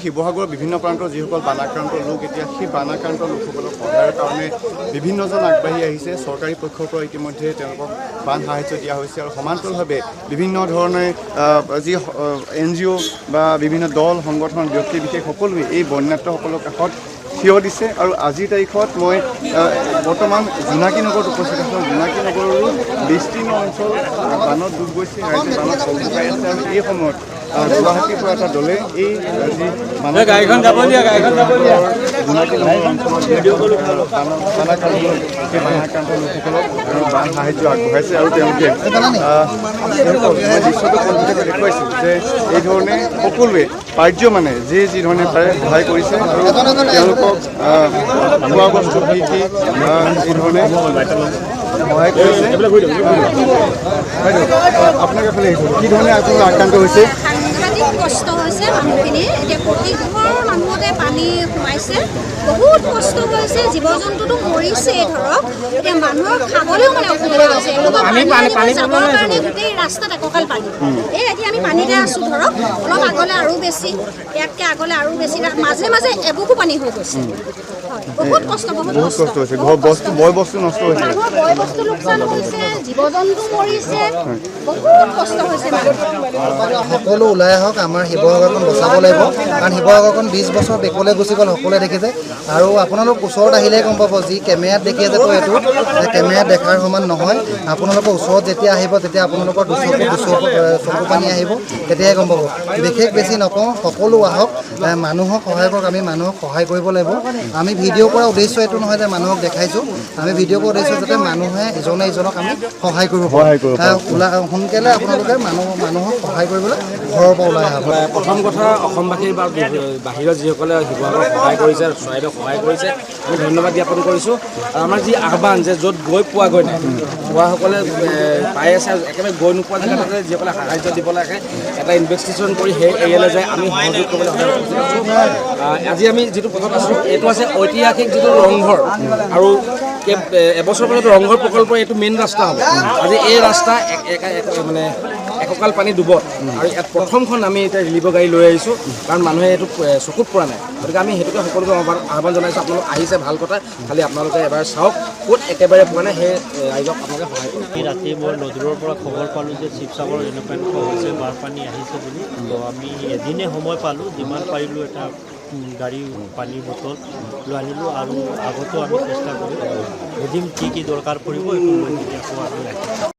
শিৱসাগৰৰ বিভিন্ন প্ৰান্তৰ যিসকল বানাক্ৰান্ত লোক এতিয়া সেই বানাক্ৰান্ত লোকসকলক সহায়ৰ কাৰণে বিভিন্নজন আগবাঢ়ি আহিছে। চৰকাৰী পক্ষৰ পৰা ইতিমধ্যে তেওঁলোকক বান সাহায্য দিয়া হৈছে আৰু সমান্তৰালভাৱে বিভিন্ন ধৰণে যি NGO বা বিভিন্ন দল সংগঠন ব্যক্তি বিশেষ সকলোৱে এই বন্যাত্মসকলৰ কাষত থিয় দিছে। আৰু আজিৰ তাৰিখত মই বৰ্তমান জোনাকী নগৰত উপস্থিত আছোঁ। জোনাকী নগৰৰো বিস্তীৰ্ণ অঞ্চল বানত ডুব গৈছে, ৰাইজে বানত সহায় আছে আৰু এই সময়ত গুৱাহাটীৰ পৰা এটা দলে এই যি গাড়ীখন যাব দিয়া জোনাকী নগৰ অঞ্চলত সেই বানাক্ৰান্ত লোকসকলক বান সাহায্য আগবঢ়াইছে আৰু তেওঁলোকে দৃশ্যটো কল্পিত দেখুৱাইছে যে এই ধৰণে সকলোৱে পাৰ্য মানে যি ধৰণে পাৰে সহায় কৰিছে আৰু তেওঁলোকক খোৱা বস্তু দি যি ধৰণে সহায় কৰিছে। আপোনাক এফালে কি ধৰণে আপোনালোক আক্ৰান্ত হৈছে? কষ্ট হৈছে মানুহখিনি, এতিয়া প্ৰতি ঘৰ মানুহতে পানী সোমাইছে, বহুত কষ্ট হৈছে, জীৱ জন্তুটো মৰিছে। ধৰক এতিয়া মানুহৰ খাবলৈও মানে অসুবিধা হৈছে, যাবৰ কাৰণে গোটেই ৰাস্তাত একঁকাল পানী। এতিয়া আমি পানীতে আছোঁ, ধৰক অলপ আগলৈ আৰু বেছি, ইয়াতকৈ আগলৈ আৰু বেছি, মাজে মাজে এবুকু পানী হৈ গৈছে। বহুত কষ্ট, বহুত কষ্ট হৈছে, বয় বস্তু নষ্ট হৈছে, মানুহৰ বয় বস্তু লোকচান হৈছে, জীৱ জন্তু মৰিছে, বহুত কষ্ট হৈছে। সকলো ওলাই আহক, আমাৰ শিৱসাগৰখন বচাব লাগিব, কাৰণ শিৱসাগৰখন 20 বছৰ বেকলৈ গুচি গ'ল, সকলোৱে দেখিছে। আৰু আপোনালোক ওচৰত আহিলে গম পাব, যি কেমেৰাত দেখি আছে এইটো কেমেৰাত দেখাৰ সমান নহয়। আপোনালোকৰ ওচৰত যেতিয়া আহিব তেতিয়া আপোনালোকৰ চকু পানী আহিব, তেতিয়াহে গম পাব। বিশেষ বেছি নকওঁ, সকলো আহক, মানুহক সহায় কৰক। আমি মানুহক সহায় কৰিব লাগিব। আমি ভিডিঅ' কৰাৰ উদ্দেশ্য এইটো নহয় যে মানুহক দেখাইছোঁ, আমি ভিডিঅ' কৰাৰ উদ্দেশ্য যাতে মানুহে ইজনে ইজনক আমি সহায় কৰিব পাৰোঁ। সোনকালে আপোনালোকে মানুহক সহায় কৰিবলৈ ঘৰৰ পৰা ওলাই আহক। প্ৰথম কথা, অসমবাসী বা বাহিৰত যিসকলে শিৱসাগৰক সহায় কৰিছে, চৰাইদেউক সহায় কৰিছে, আমি ধন্যবাদ জ্ঞাপন কৰিছোঁ। আমাৰ যি আহ্বান যে য'ত গৈ পোৱাগৈ নাই, পোৱাসকলে পাই আছে, একেবাৰে গৈ নোপোৱা জেগাতে যিসকলে সাহায্য দিব লাগে এটা ইনভেষ্টিগেশ্যন কৰি সেই এৰিয়ালৈ যায় আমি সহযোগ কৰিবলৈ সদায় উপস্থিত আছোঁ। আজি আমি যিটো পথত আছোঁ এইটো আছে ঐতিহাসিক যিটো ৰংঘৰ, আৰু এবছৰ পাছত ৰংঘৰ প্ৰকল্পৰ এইটো মেইন ৰাস্তা হ'ব। আজি এই ৰাস্তা মানে একঁকাল পানী ডুবত, আৰু ইয়াত প্ৰথমখন আমি এতিয়া ৰিলিফৰ গাড়ী লৈ আহিছোঁ, কাৰণ মানুহে এইটো চকুত পৰা নাই। গতিকে আমি সেইটোকে সকলোকে আহ্বান জনাইছোঁ, আপোনালোক আহিছে ভাল কথা, খালি আপোনালোকে এবাৰ চাওক ক'ত একেবাৰে পোৱা নাই, সেই ৰাইজক আপোনালোকে সহায় কৰক। ৰাতি মই নদীৰৰ পৰা খবৰ পালোঁ যে শিৱসাগৰ এনেকুৱা হৈছে, বানপানী আহিছে বুলি। তো আমি এদিনে সময় পালোঁ, যিমান পাৰিলোঁ এটা গাড়ী পানীৰ বটল লৈ আনিলোঁ, আৰু আগতো আমি চেষ্টা কৰিম এদিন কি দৰকাৰ পৰিব এইটো লৈ আকৌ আমি ৰাখিম।